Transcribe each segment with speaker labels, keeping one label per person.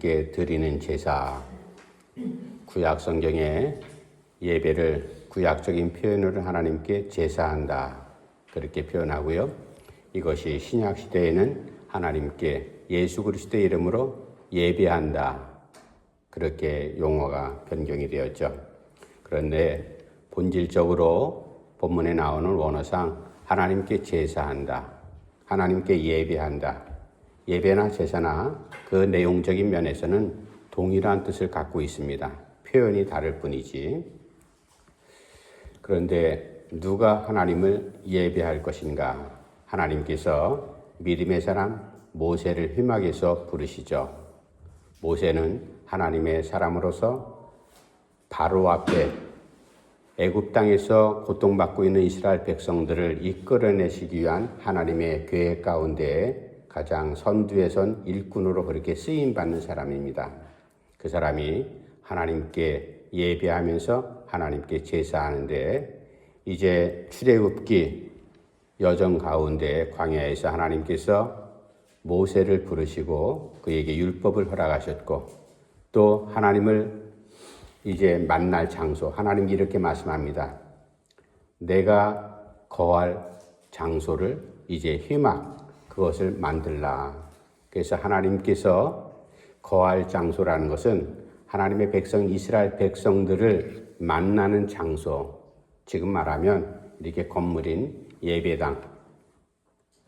Speaker 1: 하나님께 드리는 제사. 구약 성경에 예배를 구약적인 표현으로 하나님께 제사한다, 그렇게 표현하고요. 이것이 신약 시대에는 하나님께 예수 그리스도의 이름으로 예배한다, 그렇게 용어가 변경이 되었죠. 그런데 본질적으로 본문에 나오는 원어상 하나님께 제사한다, 하나님께 예배한다, 예배나 제사나 그 내용적인 면에서는 동일한 뜻을 갖고 있습니다. 표현이 다를 뿐이지. 그런데 누가 하나님을 예배할 것인가? 하나님께서 믿음의 사람 모세를 휘막에서 부르시죠. 모세는 하나님의 사람으로서 바로 앞에 애굽 땅에서 고통받고 있는 이스라엘 백성들을 이끌어내시기 위한 하나님의 계획 가운데 가장 선두에 선 일꾼으로 그렇게 쓰임받는 사람입니다. 그 사람이 하나님께 예배하면서 하나님께 제사하는데, 이제 출애굽기 여정 가운데 광야에서 하나님께서 모세를 부르시고 그에게 율법을 허락하셨고, 또 하나님을 이제 만날 장소, 하나님이 이렇게 말씀합니다. 내가 거할 장소를 이제 휘막, 그것을 만들라. 그래서 하나님께서 거할 장소라는 것은 하나님의 백성 이스라엘 백성들을 만나는 장소, 지금 말하면 이렇게 건물인 예배당,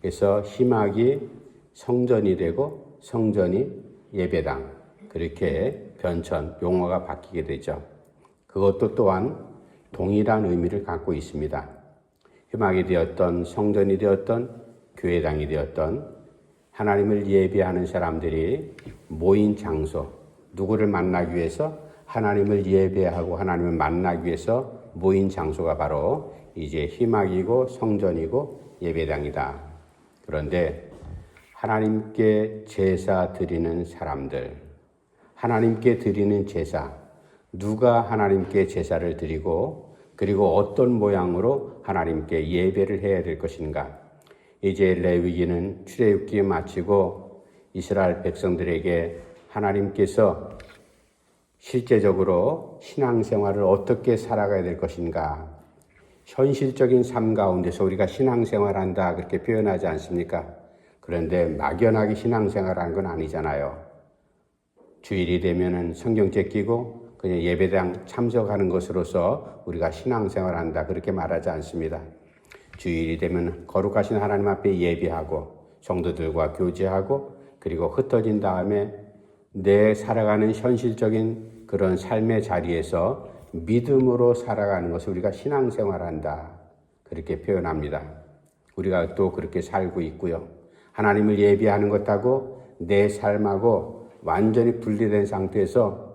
Speaker 1: 그래서 휘막이 성전이 되고 성전이 예배당, 그렇게 변천, 용어가 바뀌게 되죠. 그것도 또한 동일한 의미를 갖고 있습니다. 휘막이 되었던 성전이 되었던 교회당이 되었던 하나님을 예배하는 사람들이 모인 장소, 누구를 만나기 위해서? 하나님을 예배하고 하나님을 만나기 위해서 모인 장소가 바로 이제 휘막이고 성전이고 예배당이다. 그런데 하나님께 제사 드리는 사람들, 하나님께 드리는 제사, 누가 하나님께 제사를 드리고 그리고 어떤 모양으로 하나님께 예배를 해야 될 것인가? 이제 레위기는 출애굽기 마치고 이스라엘 백성들에게 하나님께서 실제적으로 신앙생활을 어떻게 살아가야 될 것인가, 현실적인 삶 가운데서 우리가 신앙생활한다, 그렇게 표현하지 않습니까? 그런데 막연하게 신앙생활하는 건 아니잖아요. 주일이 되면은 성경책 끼고 그냥 예배당 참석하는 것으로서 우리가 신앙생활한다, 그렇게 말하지 않습니다. 주일이 되면 거룩하신 하나님 앞에 예배하고 성도들과 교제하고, 그리고 흩어진 다음에 내 살아가는 현실적인 그런 삶의 자리에서 믿음으로 살아가는 것을 우리가 신앙생활한다, 그렇게 표현합니다. 우리가 또 그렇게 살고 있고요. 하나님을 예배하는 것하고 내 삶하고 완전히 분리된 상태에서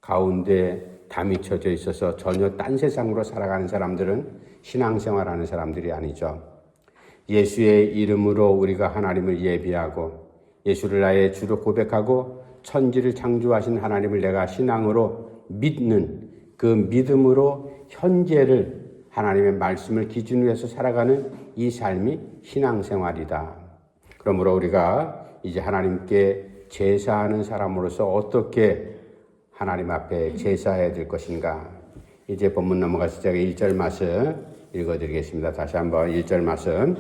Speaker 1: 가운데 담이 쳐져 있어서 전혀 딴 세상으로 살아가는 사람들은 신앙생활하는 사람들이 아니죠. 예수의 이름으로 우리가 하나님을 예배하고 예수를 나의 주로 고백하고 천지를 창조하신 하나님을 내가 신앙으로 믿는 그 믿음으로 현재를 하나님의 말씀을 기준으로 해서 살아가는 이 삶이 신앙생활이다. 그러므로 우리가 이제 하나님께 제사하는 사람으로서 어떻게 하나님 앞에 제사해야 될 것인가? 이제 본문 넘어가서 제가 1절 말씀 읽어드리겠습니다. 다시 한번 1절 말씀.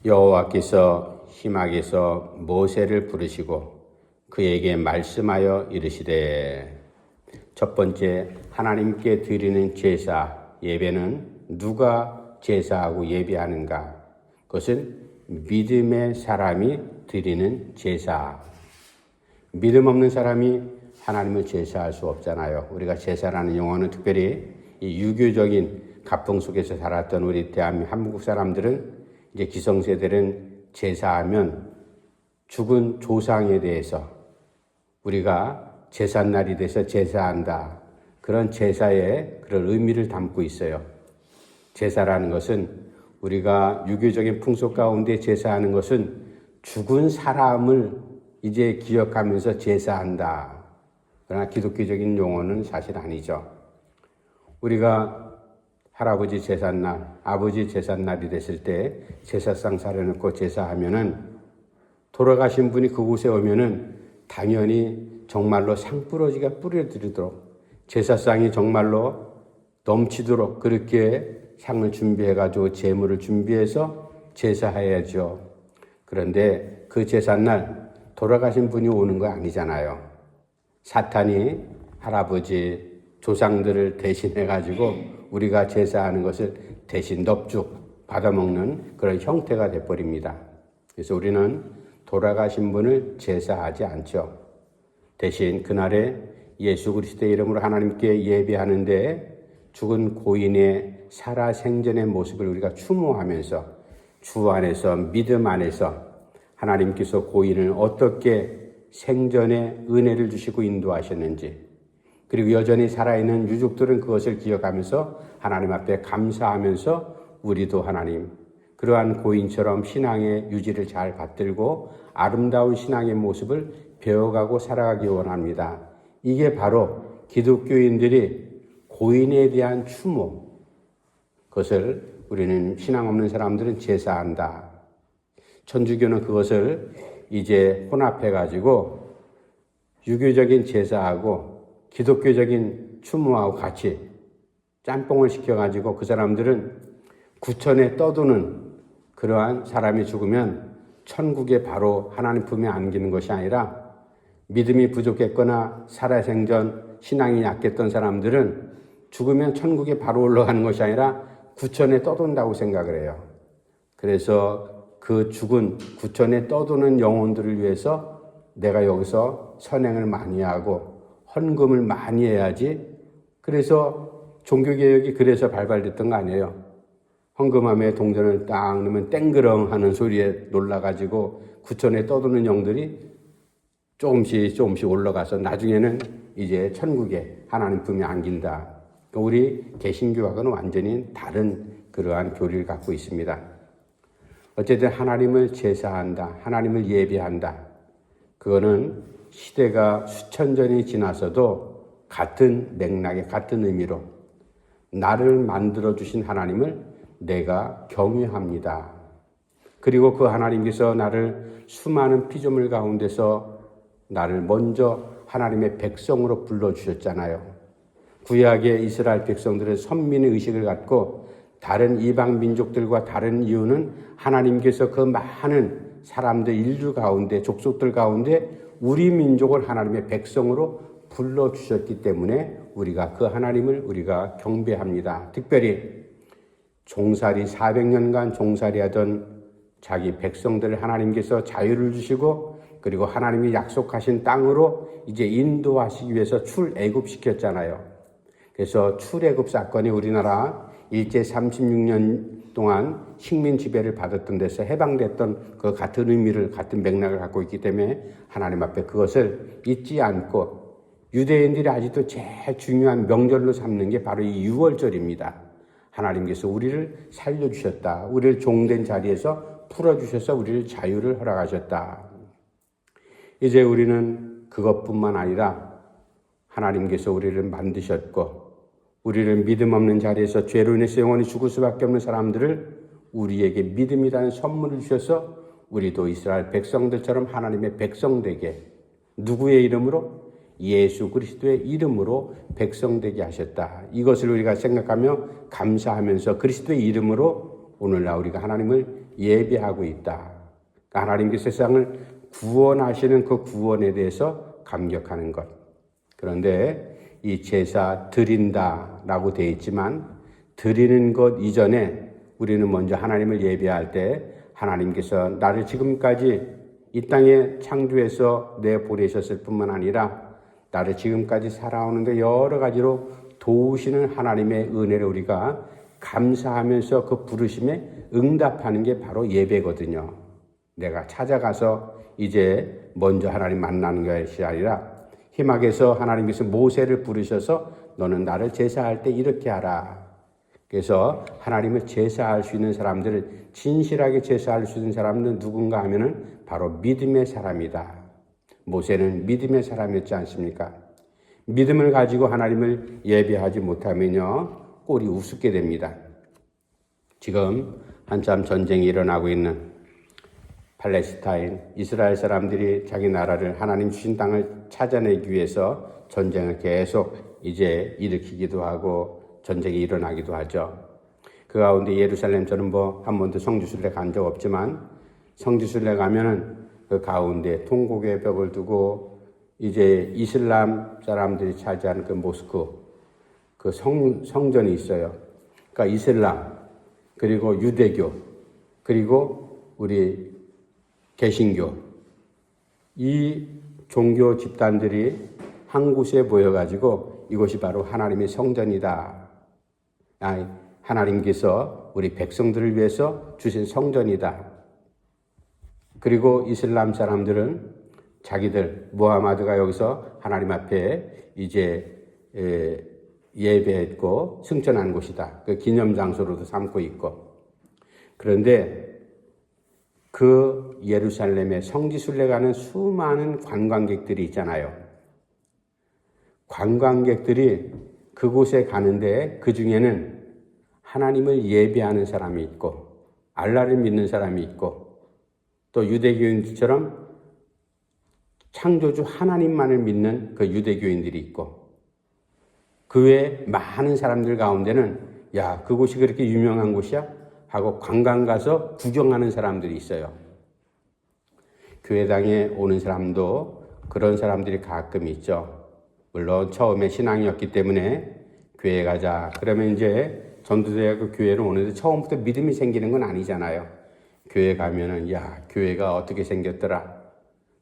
Speaker 1: 여호와께서 휘막에서 모세를 부르시고 그에게 말씀하여 이르시되. 첫 번째, 하나님께 드리는 제사, 예배는 누가 제사하고 예배하는가? 그것은 믿음의 사람이 드리는 제사. 믿음 없는 사람이 하나님을 제사할 수 없잖아요. 우리가 제사라는 용어는 특별히 이 유교적인 가풍 속에서 살았던 우리 한국 사람들은, 이제 기성세대는 제사하면 죽은 조상에 대해서 우리가 제삿날이 돼서 제사한다, 그런 제사에 그런 의미를 담고 있어요. 제사라는 것은 우리가 유교적인 풍속 가운데 제사하는 것은 죽은 사람을 이제 기억하면서 제사한다. 그러나 기독교적인 용어는 사실 아니죠. 우리가 할아버지 제삿날, 아버지 제삿날이 됐을 때 제사상 차려놓고 제사하면은 돌아가신 분이 그곳에 오면은 당연히 정말로 상부러지가 뿌려드리도록 제사상이 정말로 넘치도록 그렇게 상을 준비해가지고 제물을 준비해서 제사해야죠. 그런데 그 제삿날 돌아가신 분이 오는 거 아니잖아요. 사탄이 할아버지 조상들을 대신해가지고 우리가 제사하는 것을 대신 넙죽 받아먹는 그런 형태가 돼버립니다. 그래서 우리는 돌아가신 분을 제사하지 않죠. 대신 그날에 예수 그리스도의 이름으로 하나님께 예배하는데 죽은 고인의 살아생전의 모습을 우리가 추모하면서 주 안에서 믿음 안에서 하나님께서 고인을 어떻게 생전에 은혜를 주시고 인도하셨는지, 그리고 여전히 살아있는 유족들은 그것을 기억하면서 하나님 앞에 감사하면서 우리도 하나님 그러한 고인처럼 신앙의 유지를 잘 받들고 아름다운 신앙의 모습을 배워가고 살아가기 원합니다. 이게 바로 기독교인들이 고인에 대한 추모, 그것을 우리는 신앙 없는 사람들은 제사한다. 천주교는 그것을 이제 혼합해가지고 유교적인 제사하고 기독교적인 추모하고 같이 짬뽕을 시켜가지고 그 사람들은 구천에 떠도는 그러한 사람이 죽으면 천국에 바로 하나님 품에 안기는 것이 아니라 믿음이 부족했거나 살아생전 신앙이 약했던 사람들은 죽으면 천국에 바로 올라가는 것이 아니라 구천에 떠돈다고 생각을 해요. 그래서 그 죽은 구천에 떠도는 영혼들을 위해서 내가 여기서 선행을 많이 하고 헌금을 많이 해야지. 그래서 종교개혁이 그래서 발발됐던 거 아니에요. 헌금함에 동전을 딱 넣으면 땡그렁 하는 소리에 놀라가지고 구천에 떠도는 영들이 조금씩 올라가서 나중에는 이제 천국에 하나님 품에 안긴다. 우리 개신교하고는 완전히 다른 그러한 교리를 갖고 있습니다. 어쨌든 하나님을 제사한다, 하나님을 예배한다. 그거는 시대가 수천 전이 지나서도 같은 맥락에 같은 의미로 나를 만들어주신 하나님을 내가 경외합니다. 그리고 그 하나님께서 나를 수많은 피조물 가운데서 나를 먼저 하나님의 백성으로 불러주셨잖아요. 구약의 이스라엘 백성들은 선민의 의식을 갖고 다른 이방 민족들과 다른 이유는 하나님께서 그 많은 사람들, 인류 가운데, 족속들 가운데 우리 민족을 하나님의 백성으로 불러주셨기 때문에 우리가 그 하나님을 우리가 경배합니다. 특별히 종살이 400년간 종살이하던 자기 백성들을 하나님께서 자유를 주시고 그리고 하나님이 약속하신 땅으로 이제 인도하시기 위해서 출애굽시켰잖아요. 그래서 출애굽 사건이 우리나라 일제 36년 동안 식민 지배를 받았던 데서 해방됐던 그 같은 의미를, 같은 맥락을 갖고 있기 때문에 하나님 앞에 그것을 잊지 않고 유대인들이 아직도 제일 중요한 명절로 삼는 게 바로 이 유월절입니다. 하나님께서 우리를 살려주셨다. 우리를 종된 자리에서 풀어주셔서 우리를 자유를 허락하셨다. 이제 우리는 그것뿐만 아니라 하나님께서 우리를 만드셨고 우리를 믿음 없는 자리에서 죄로 인해서 영원히 죽을 수밖에 없는 사람들을 우리에게 믿음이라는 선물을 주셔서 우리도 이스라엘 백성들처럼 하나님의 백성 되게, 누구의 이름으로? 예수 그리스도의 이름으로 백성 되게 하셨다. 이것을 우리가 생각하며 감사하면서 그리스도의 이름으로 오늘날 우리가 하나님을 예배하고 있다. 하나님께서 세상을 구원하시는 그 구원에 대해서 감격하는 것. 그런데 이 제사 드린다라고 되어 있지만 드리는 것 이전에 우리는 먼저 하나님을 예배할 때 하나님께서 나를 지금까지 이 땅에 창조해서 내보내셨을 뿐만 아니라 나를 지금까지 살아오는데 여러 가지로 도우시는 하나님의 은혜를 우리가 감사하면서 그 부르심에 응답하는 게 바로 예배거든요. 내가 찾아가서 이제 먼저 하나님 만나는 것이 아니라 희막에서 하나님께서 모세를 부르셔서 너는 나를 제사할 때 이렇게 하라. 그래서 하나님을 제사할 수 있는 사람들을, 진실하게 제사할 수 있는 사람들은 누군가 하면은 바로 믿음의 사람이다. 모세는 믿음의 사람이었지 않습니까? 믿음을 가지고 하나님을 예배하지 못하면요 꼴이 우습게 됩니다. 지금 한참 전쟁이 일어나고 있는 팔레스타인, 이스라엘 사람들이 자기 나라를 하나님 주신 땅을 찾아내기 위해서 전쟁을 계속 이제 일으키기도 하고 전쟁이 일어나기도 하죠. 그 가운데 예루살렘 저는 한 번도 성지순례 간 적 없지만 성지순례 가면은 그 가운데 통곡의 벽을 두고 이제 이슬람 사람들이 차지하는 그 모스크 그 성전이 있어요. 그러니까 이슬람 그리고 유대교 그리고 우리 개신교 이 종교 집단들이 한 곳에 모여가지고 이곳이 바로 하나님의 성전이다. 하나님께서 우리 백성들을 위해서 주신 성전이다. 그리고 이슬람 사람들은 자기들 무하마드가 여기서 하나님 앞에 이제 예배했고 승천한 곳이다. 그 기념 장소로도 삼고 있고. 그런데 그 예루살렘에 성지순례 가는 수많은 관광객들이 있잖아요. 관광객들이 그곳에 가는데 그 중에는 하나님을 예배하는 사람이 있고 알라를 믿는 사람이 있고 또 유대교인들처럼 창조주 하나님만을 믿는 그 유대교인들이 있고 그 외에 많은 사람들 가운데는 야, 그곳이 그렇게 유명한 곳이야? 하고 관광 가서 구경하는 사람들이 있어요. 교회당에 오는 사람도 그런 사람들이 가끔 있죠. 물론 처음에 신앙이었기 때문에 교회 가자. 그러면 이제 전도대학교 교회를 오는데 처음부터 믿음이 생기는 건 아니잖아요. 교회 가면은 야, 교회가 어떻게 생겼더라.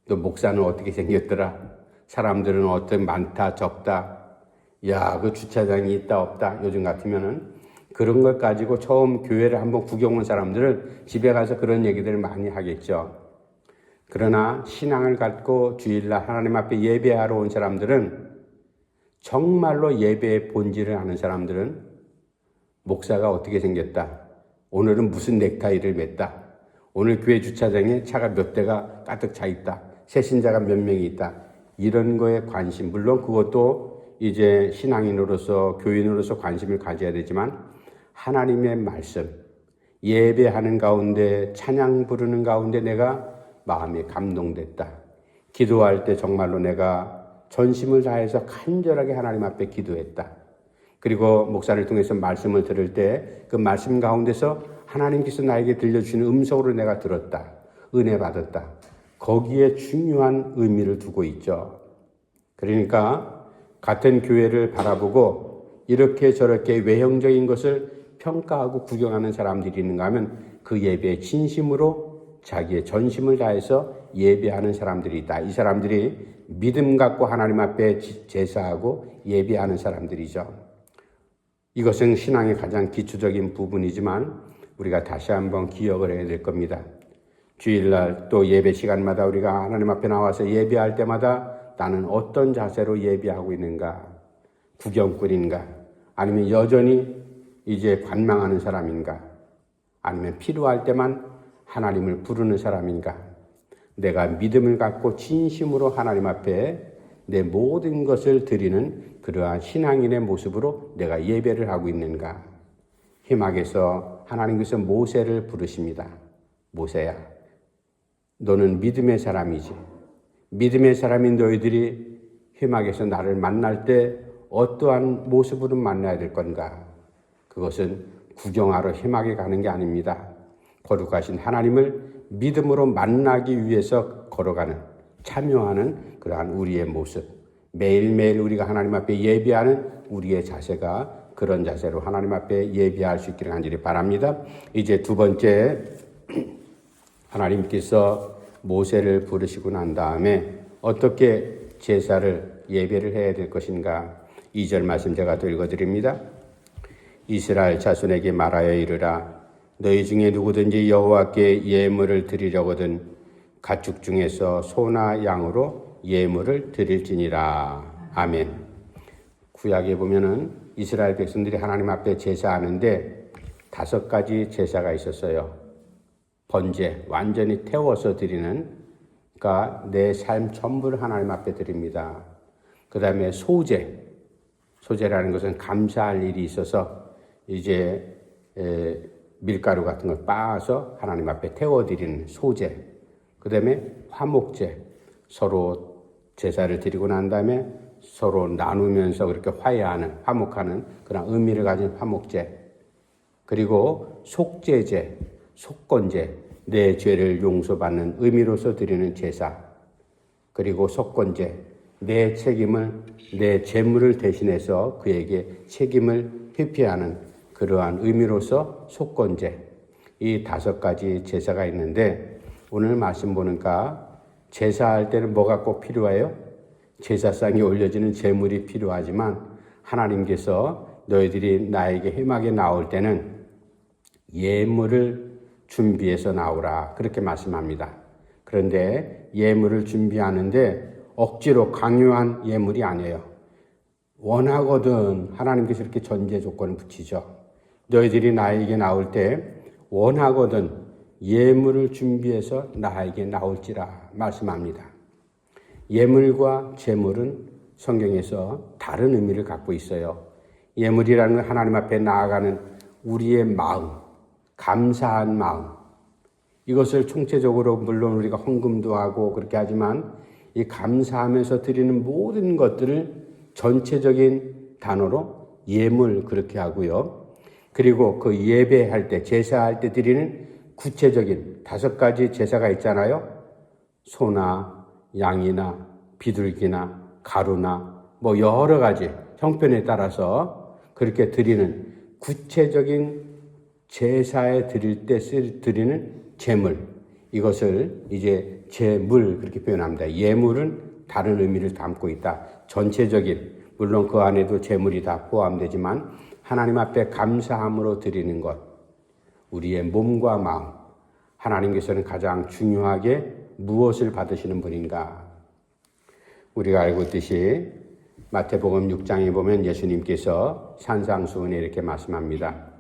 Speaker 1: 또 목사는 어떻게 생겼더라. 사람들은 어떻게 많다 적다. 야, 그 주차장이 있다 없다. 요즘 같으면은 그런 걸 가지고 처음 교회를 한번 구경 온 사람들은 집에 가서 그런 얘기들을 많이 하겠죠. 그러나 신앙을 갖고 주일날 하나님 앞에 예배하러 온 사람들은 정말로 예배의 본질을 아는 사람들은 목사가 어떻게 생겼다. 오늘은 무슨 넥타이를 맸다. 오늘 교회 주차장에 차가 몇 대가 가득 차 있다. 새신자가 몇 명이 있다. 이런 거에 관심. 물론 그것도 이제 신앙인으로서 교인으로서 관심을 가져야 되지만 하나님의 말씀, 예배하는 가운데 찬양 부르는 가운데 내가 마음이 감동됐다. 기도할 때 정말로 내가 전심을 다해서 간절하게 하나님 앞에 기도했다. 그리고 목사를 통해서 말씀을 들을 때 그 말씀 가운데서 하나님께서 나에게 들려주시는 음성으로 내가 들었다. 은혜 받았다. 거기에 중요한 의미를 두고 있죠. 그러니까 같은 교회를 바라보고 이렇게 저렇게 외형적인 것을 평가하고 구경하는 사람들이 있는가 하면 그 예배에 진심으로 자기의 전심을 다해서 예배하는 사람들이 있다. 이 사람들이 믿음 갖고 하나님 앞에 제사하고 예배하는 사람들이죠. 이것은 신앙의 가장 기초적인 부분이지만 우리가 다시 한번 기억을 해야 될 겁니다. 주일날 또 예배 시간마다 우리가 하나님 앞에 나와서 예배할 때마다 나는 어떤 자세로 예배하고 있는가? 구경꾼인가? 아니면 여전히 이제 관망하는 사람인가? 아니면 필요할 때만 하나님을 부르는 사람인가? 내가 믿음을 갖고 진심으로 하나님 앞에 내 모든 것을 드리는 그러한 신앙인의 모습으로 내가 예배를 하고 있는가? 희막에서 하나님께서 모세를 부르십니다. 모세야, 너는 믿음의 사람이지. 믿음의 사람인 너희들이 희막에서 나를 만날 때 어떠한 모습으로 만나야 될 건가? 그것은 구경하러 희막에 가는 게 아닙니다. 거룩하신 하나님을 믿음으로 만나기 위해서 걸어가는, 참여하는 그러한 우리의 모습. 매일매일 우리가 하나님 앞에 예배하는 우리의 자세가 그런 자세로 하나님 앞에 예배할 수 있기를 간절히 바랍니다. 이제 두 번째, 하나님께서 모세를 부르시고 난 다음에 어떻게 제사를 예배를 해야 될 것인가? 2절 말씀 제가 또 읽어드립니다. 이스라엘 자손에게 말하여 이르라. 너희 중에 누구든지 여호와께 예물을 드리려거든 가축 중에서 소나 양으로 예물을 드릴지니라. 아멘. 구약에 보면은 이스라엘 백성들이 하나님 앞에 제사하는데 5가지 제사가 있었어요. 번제, 완전히 태워서 드리는, 그러니까 내 삶 전부를 하나님 앞에 드립니다. 그 다음에 소제, 소제라는 것은 감사할 일이 있어서 이제 밀가루 같은 걸 빻아서 하나님 앞에 태워드리는 소제. 그 다음에 화목제, 서로 제사를 드리고 난 다음에 서로 나누면서 그렇게 화해하는, 화목하는 그런 의미를 가진 화목제. 그리고 속죄제, 속건제, 내 죄를 용서받는 의미로서 드리는 제사. 그리고 속건제, 내 책임을, 내 재물을 대신해서 그에게 책임을 회피하는 그러한 의미로서 속건제. 이 5가지 제사가 있는데 오늘 말씀 보니까 제사할 때는 뭐가 꼭 필요해요? 제사상에 올려지는 제물이 필요하지만 하나님께서 너희들이 나에게 회막에 나올 때는 예물을 준비해서 나오라 그렇게 말씀합니다. 그런데 예물을 준비하는데 억지로 강요한 예물이 아니에요. 원하거든 하나님께서 이렇게 전제 조건을 붙이죠. 너희들이 나에게 나올 때 원하거든 예물을 준비해서 나에게 나올지라 말씀합니다. 예물과 제물은 성경에서 다른 의미를 갖고 있어요. 예물이라는 건 하나님 앞에 나아가는 우리의 마음, 감사한 마음. 이것을 총체적으로 물론 우리가 헌금도 하고 그렇게 하지만 이 감사하면서 드리는 모든 것들을 전체적인 단어로 예물 그렇게 하고요. 그리고 그 예배할 때, 제사할 때 드리는 구체적인 5가지 제사가 있잖아요. 소나 양이나 비둘기나 가루나 뭐 여러 가지 형편에 따라서 그렇게 드리는 구체적인 제사에 드릴 때 드리는 제물, 이것을 이제 제물 그렇게 표현합니다. 예물은 다른 의미를 담고 있다. 전체적인, 물론 그 안에도 제물이 다 포함되지만 하나님 앞에 감사함으로 드리는 것, 우리의 몸과 마음, 하나님께서는 가장 중요하게 무엇을 받으시는 분인가? 우리가 알고 있듯이 마태복음 6장에 보면 예수님께서 산상수훈에 이렇게 말씀합니다.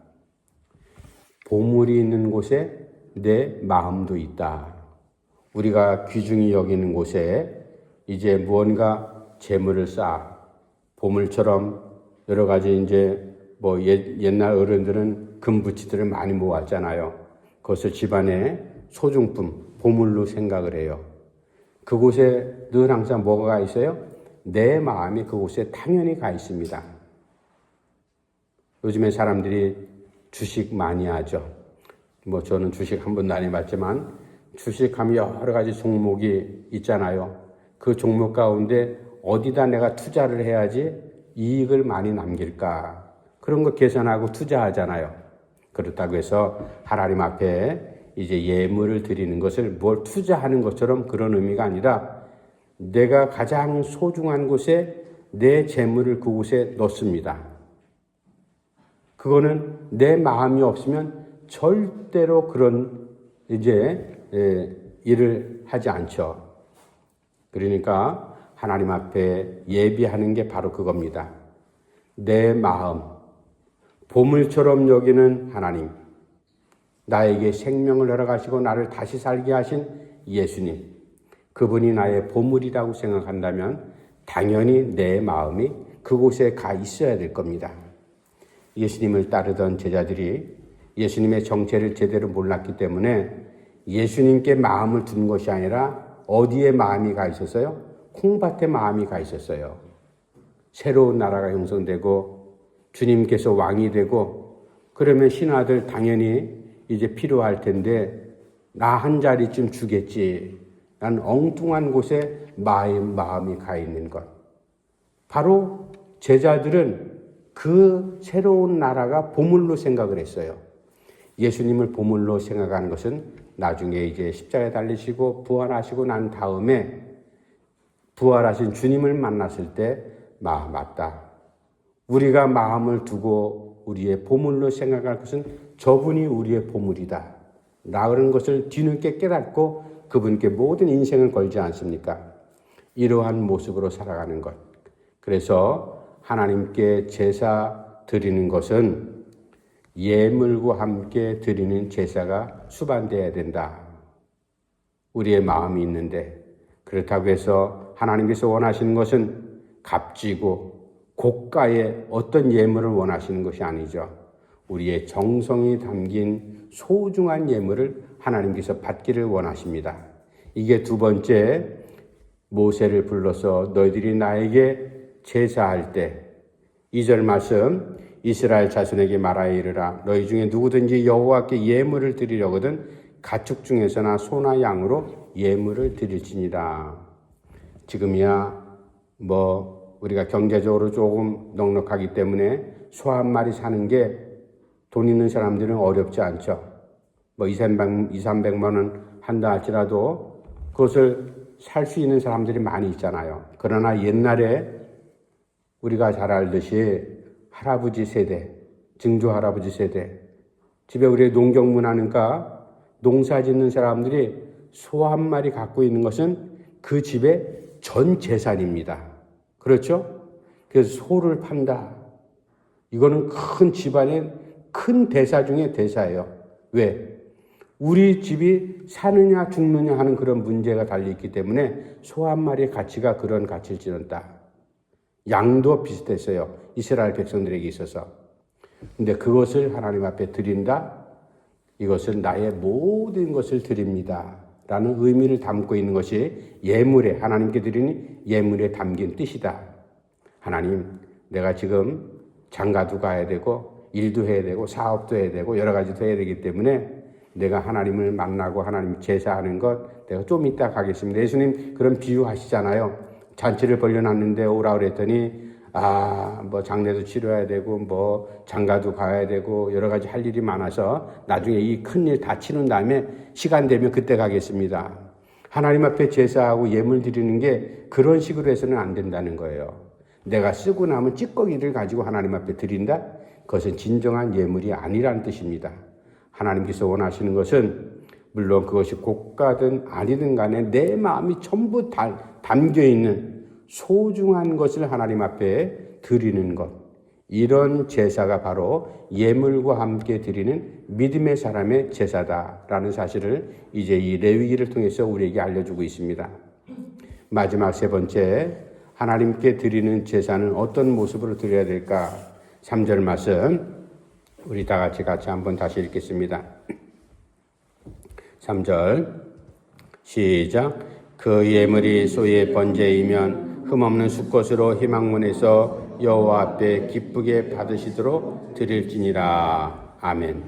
Speaker 1: 보물이 있는 곳에 내 마음도 있다. 우리가 귀중히 여기는 곳에 이제 무언가 재물을 쌓아 보물처럼 여러 가지 이제 뭐 옛날 어른들은 금부치들을 많이 모았잖아요. 그것을 집안의 소중품, 보물로 생각을 해요. 그곳에 늘 항상 뭐가 있어요? 내 마음이 그곳에 당연히 가 있습니다. 요즘에 사람들이 주식 많이 하죠. 뭐 저는 주식 한 번도 안 해봤지만 주식하면 여러 가지 종목이 있잖아요. 그 종목 가운데 어디다 내가 투자를 해야지 이익을 많이 남길까? 그런 거 계산하고 투자하잖아요. 그렇다고 해서 하나님 앞에 이제 예물을 드리는 것을 뭘 투자하는 것처럼 그런 의미가 아니라 내가 가장 소중한 곳에 내 재물을 그곳에 넣습니다. 그거는 내 마음이 없으면 절대로 그런 이제 일을 하지 않죠. 그러니까 하나님 앞에 예비하는 게 바로 그겁니다. 내 마음, 보물처럼 여기는 하나님, 나에게 생명을 허락하시고 나를 다시 살게 하신 예수님, 그분이 나의 보물이라고 생각한다면 당연히 내 마음이 그곳에 가 있어야 될 겁니다. 예수님을 따르던 제자들이 예수님의 정체를 제대로 몰랐기 때문에 예수님께 마음을 둔 것이 아니라 어디에 마음이 가 있었어요? 콩밭에 마음이 가 있었어요. 새로운 나라가 형성되고 주님께서 왕이 되고 그러면 신하들 당연히 이제 필요할 텐데 나 한 자리쯤 주겠지. 난 엉뚱한 곳에 마음이 가 있는 것. 바로 제자들은 그 새로운 나라가 보물로 생각을 했어요. 예수님을 보물로 생각하는 것은 나중에 이제 십자가에 달리시고 부활하시고 난 다음에 부활하신 주님을 만났을 때 맞다. 우리가 마음을 두고 우리의 보물로 생각할 것은 저분이 우리의 보물이다. 라는 것을 뒤늦게 깨닫고 그분께 모든 인생을 걸지 않습니까? 이러한 모습으로 살아가는 것. 그래서 하나님께 제사 드리는 것은 예물과 함께 드리는 제사가 수반되어야 된다. 우리의 마음이 있는데 그렇다고 해서 하나님께서 원하시는 것은 값지고 고가의 어떤 예물을 원하시는 것이 아니죠. 우리의 정성이 담긴 소중한 예물을 하나님께서 받기를 원하십니다. 이게 두 번째, 모세를 불러서 너희들이 나에게 제사할 때 2절 말씀, 이스라엘 자손에게 말하여 이르라. 너희 중에 누구든지 여호와께 예물을 드리려거든 가축 중에서나 소나 양으로 예물을 드릴지니라. 지금이야 우리가 경제적으로 조금 넉넉하기 때문에 소 한 마리 사는 게 돈 있는 사람들은 어렵지 않죠. 200~300만 원 한다 할지라도 그것을 살 수 있는 사람들이 많이 있잖아요. 그러나 옛날에 우리가 잘 알듯이 할아버지 세대, 증조 할아버지 세대, 집에 우리 농경문 하니까 농사 짓는 사람들이 소 한 마리 갖고 있는 것은 그 집의 전 재산입니다. 그렇죠? 그래서 소를 판다. 이거는 큰 집안의 큰 대사 중에 대사예요. 왜? 우리 집이 사느냐 죽느냐 하는 그런 문제가 달려있기 때문에 소 한 마리의 가치가 그런 가치를 지른다. 양도 비슷했어요. 이스라엘 백성들에게 있어서. 근데 그것을 하나님 앞에 드린다. 이것은 나의 모든 것을 드립니다. 라는 의미를 담고 있는 것이 예물에, 하나님께 드리는 예물에 담긴 뜻이다. 하나님, 내가 지금 장가도 가야 되고 일도 해야 되고 사업도 해야 되고 여러 가지도 해야 되기 때문에 내가 하나님을 만나고 하나님 제사하는 것 내가 좀 이따 가겠습니다. 예수님 그런 비유 하시잖아요. 잔치를 벌려놨는데 오라 그랬더니 장례도 치러야 되고 장가도 가야 되고 여러 가지 할 일이 많아서 나중에 이 큰일 다 치른 다음에 시간 되면 그때 가겠습니다. 하나님 앞에 제사하고 예물 드리는 게 그런 식으로 해서는 안 된다는 거예요. 내가 쓰고 남은 찌꺼기를 가지고 하나님 앞에 드린다? 그것은 진정한 예물이 아니라는 뜻입니다. 하나님께서 원하시는 것은 물론 그것이 고가든 아니든 간에 내 마음이 전부 담겨있는 소중한 것을 하나님 앞에 드리는 것. 이런 제사가 바로 예물과 함께 드리는 믿음의 사람의 제사다라는 사실을 이제 이 레위기를 통해서 우리에게 알려주고 있습니다. 마지막 세 번째, 하나님께 드리는 제사는 어떤 모습으로 드려야 될까? 3절 말씀 우리 다 같이 한번 다시 읽겠습니다. 3절 시작. 그 예물이 소의 번제이면 흠없는 수꽃으로 희망문에서 여호와 앞에 기쁘게 받으시도록 드릴지니라. 아멘.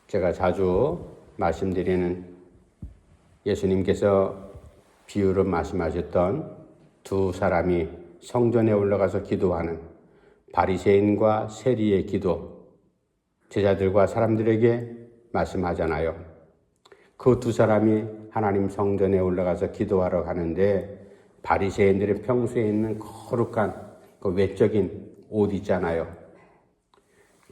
Speaker 1: 제가 자주 말씀드리는 예수님께서 비유로 말씀하셨던 두 사람이 성전에 올라가서 기도하는 바리새인과 세리의 기도, 제자들과 사람들에게 말씀하잖아요. 그 두 사람이 하나님 성전에 올라가서 기도하러 가는데 바리새인들은 평소에 있는 거룩한 그 외적인 옷 있잖아요.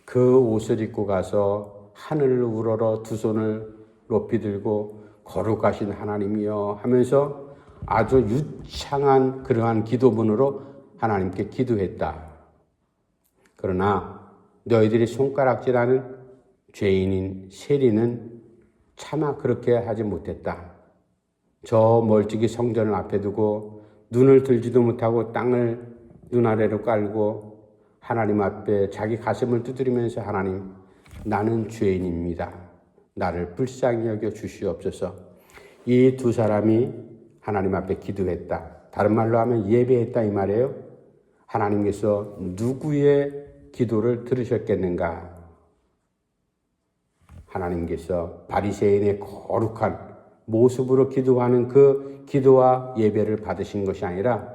Speaker 1: 그 옷을 입고 가서 하늘을 우러러 두 손을 높이 들고 거룩하신 하나님이여 하면서 아주 유창한 그러한 기도문으로 하나님께 기도했다. 그러나 너희들이 손가락질하는 죄인인 세리는 차마 그렇게 하지 못했다. 저 멀찍이 성전을 앞에 두고 눈을 들지도 못하고 땅을 눈 아래로 깔고 하나님 앞에 자기 가슴을 두드리면서 하나님, 나는 죄인입니다. 나를 불쌍히 여겨 주시옵소서. 이 두 사람이 하나님 앞에 기도했다. 다른 말로 하면 예배했다 이 말이에요. 하나님께서 누구의 기도를 들으셨겠는가? 하나님께서 바리새인의 거룩한 모습으로 기도하는 그 기도와 예배를 받으신 것이 아니라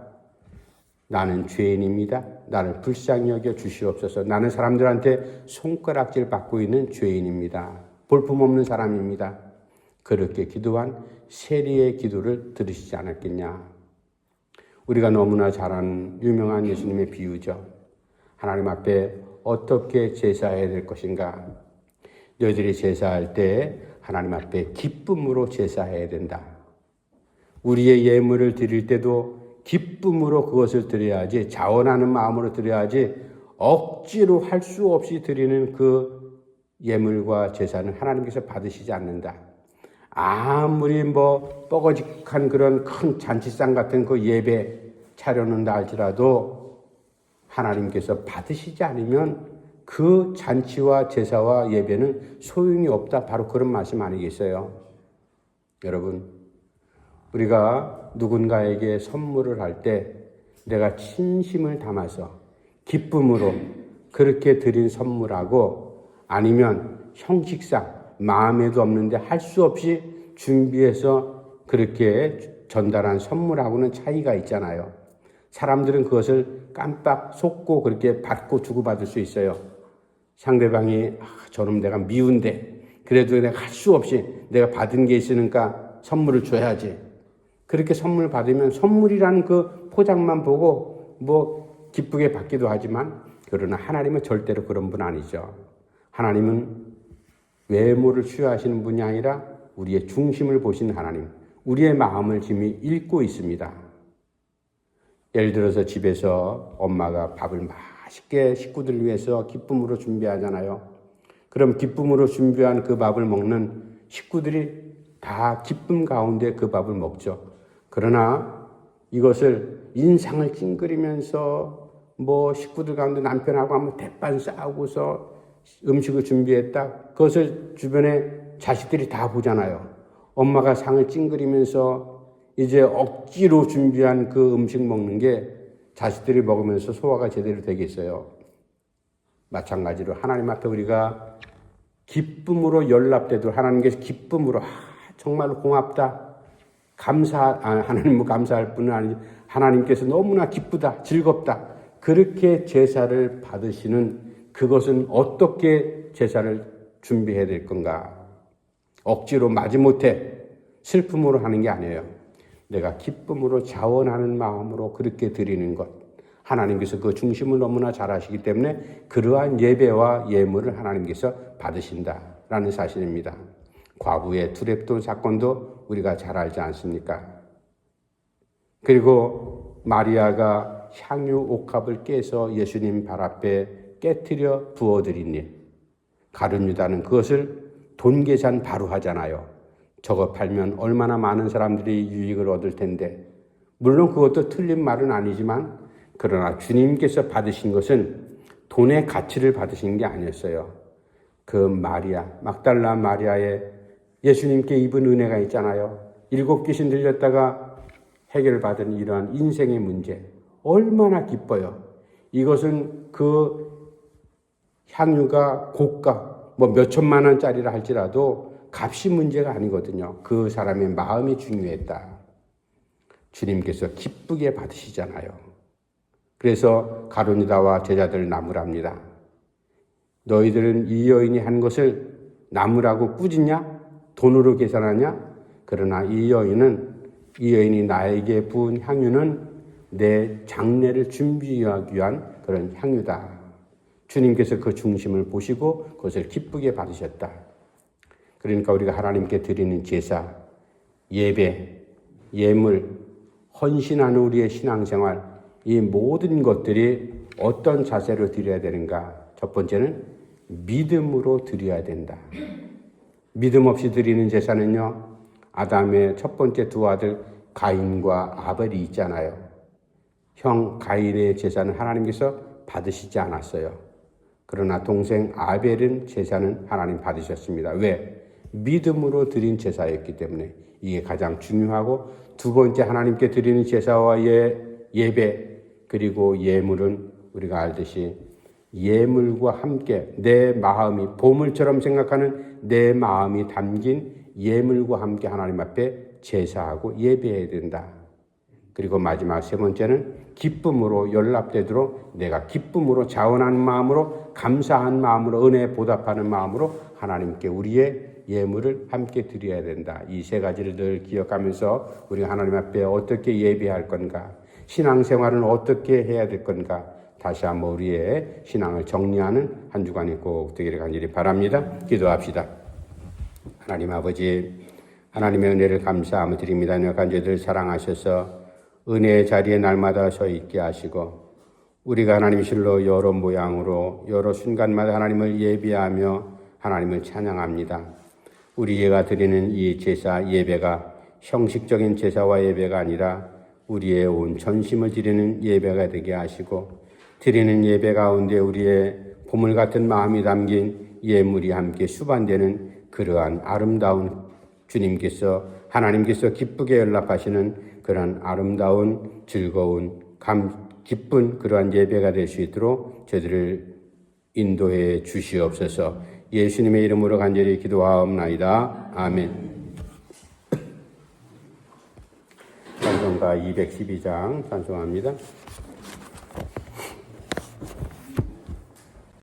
Speaker 1: 나는 죄인입니다. 나를 불쌍히 여겨 주시옵소서. 나는 사람들한테 손가락질 받고 있는 죄인입니다. 볼품없는 사람입니다. 그렇게 기도한 세리의 기도를 들으시지 않았겠냐. 우리가 너무나 잘 아는 유명한 예수님의 비유죠. 하나님 앞에 어떻게 제사해야 될 것인가. 너희들이 제사할 때 하나님 앞에 기쁨으로 제사해야 된다. 우리의 예물을 드릴 때도 기쁨으로 그것을 드려야지, 자원하는 마음으로 드려야지 억지로 할 수 없이 드리는 그 예물과 제사는 하나님께서 받으시지 않는다. 아무리 뻐거직한 그런 큰 잔치상 같은 그 예배 차려놓는다 할지라도 하나님께서 받으시지 않으면 그 잔치와 제사와 예배는 소용이 없다. 바로 그런 말씀 아니겠어요? 여러분, 우리가 누군가에게 선물을 할 때 내가 진심을 담아서 기쁨으로 그렇게 드린 선물하고 아니면 형식상 마음에도 없는데 할 수 없이 준비해서 그렇게 전달한 선물하고는 차이가 있잖아요. 사람들은 그것을 깜빡 속고 그렇게 받고 주고받을 수 있어요. 상대방이 저놈 내가 미운데 그래도 내가 할 수 없이 내가 받은 게 있으니까 선물을 줘야지. 그렇게 선물 받으면 선물이라는 그 포장만 보고 뭐 기쁘게 받기도 하지만 그러나 하나님은 절대로 그런 분 아니죠. 하나님은 외모를 취하시는 분이 아니라 우리의 중심을 보신 하나님, 우리의 마음을 지금 읽고 있습니다. 예를 들어서 집에서 엄마가 밥을 맛있게 식구들을 위해서 기쁨으로 준비하잖아요. 그럼 기쁨으로 준비한 그 밥을 먹는 식구들이 다 기쁨 가운데 그 밥을 먹죠. 그러나 이것을 인상을 찡그리면서 뭐 식구들 가운데 남편하고 한번 대판 싸우고서 음식을 준비했다. 그것을 주변에 자식들이 다 보잖아요. 엄마가 상을 찡그리면서 이제 억지로 준비한 그 음식 먹는 게 자식들이 먹으면서 소화가 제대로 되겠어요. 마찬가지로 하나님 앞에 우리가 기쁨으로 연락돼도 하나님께서 기쁨으로 정말로 고맙다. 하나님을 감사할 뿐은 아니지 하나님께서 너무나 기쁘다, 즐겁다. 그렇게 제사를 받으시는 그것은 어떻게 제사를 준비해야 될 건가? 억지로 마지못해 슬픔으로 하는 게 아니에요. 내가 기쁨으로 자원하는 마음으로 그렇게 드리는 것. 하나님께서 그 중심을 너무나 잘 아시기 때문에 그러한 예배와 예물을 하나님께서 받으신다라는 사실입니다. 과부의 두렙돈 사건도 우리가 잘 알지 않습니까? 그리고 마리아가 향유 옥합을 깨서 예수님 발 앞에 깨트려 부어드린 일. 가룟 유다는 그것을 돈 계산 바로 하잖아요. 저거 팔면 얼마나 많은 사람들이 유익을 얻을 텐데. 물론 그것도 틀린 말은 아니지만 그러나 주님께서 받으신 것은 돈의 가치를 받으신 게 아니었어요. 그 마리아, 막달라 마리아의 예수님께 입은 은혜가 있잖아요. 7 귀신 들렸다가 해결받은 이러한 인생의 문제. 얼마나 기뻐요. 이것은 그 향유가 고가, 뭐 몇천만 원짜리라 할지라도 값이 문제가 아니거든요. 그 사람의 마음이 중요했다. 주님께서 기쁘게 받으시잖아요. 그래서 가룟 유다와 제자들 나무랍니다. 너희들은 이 여인이 한 것을 나무라고 꾸짖냐? 돈으로 계산하냐? 그러나 이 여인이 나에게 부은 향유는 내 장례를 준비하기 위한 그런 향유다. 주님께서 그 중심을 보시고 그것을 기쁘게 받으셨다. 그러니까 우리가 하나님께 드리는 제사, 예배, 예물, 헌신하는 우리의 신앙생활, 이 모든 것들이 어떤 자세로 드려야 되는가? 첫 번째는 믿음으로 드려야 된다. 믿음 없이 드리는 제사는요, 아담의 첫 번째 두 아들 가인과 아벨이 있잖아요. 형 가인의 제사는 하나님께서 받으시지 않았어요. 그러나 동생 아벨은 제사는 하나님 받으셨습니다. 왜? 믿음으로 드린 제사였기 때문에. 이게 가장 중요하고, 두 번째 하나님께 드리는 제사와 예배 그리고 예물은 우리가 알듯이 예물과 함께 내 마음이 보물처럼 생각하는 내 마음이 담긴 예물과 함께 하나님 앞에 제사하고 예배해야 된다. 그리고 마지막 세 번째는 기쁨으로 연락되도록 내가 기쁨으로 자원하는 마음으로 감사한 마음으로 은혜에 보답하는 마음으로 하나님께 우리의 예물을 함께 드려야 된다. 이 세 가지를 늘 기억하면서 우리가 하나님 앞에 어떻게 예배할 건가, 신앙생활은 어떻게 해야 될 건가, 다시 한번 우리의 신앙을 정리하는 한 주간이 꼭 되기를 간절히 바랍니다. 기도합시다. 하나님 아버지, 하나님의 은혜를 감사하며 드립니다. 간절들 사랑하셔서 은혜의 자리에 날마다 서 있게 하시고 우리가 하나님 실로 여러 모양으로 여러 순간마다 하나님을 예배하며 하나님을 찬양합니다. 우리가 드리는 이 제사 예배가 형식적인 제사와 예배가 아니라 우리의 온 전심을 드리는 예배가 되게 하시고 드리는 예배 가운데 우리의 보물 같은 마음이 담긴 예물이 함께 수반되는 그러한 아름다운 주님께서 하나님께서 기쁘게 연락하시는 그런 아름다운 즐거운 기쁜 그러한 예배가 될 수 있도록 저희들을 인도해 주시옵소서. 예수님의 이름으로 간절히 기도하옵나이다. 아멘. 찬송가 212장 찬송합니다.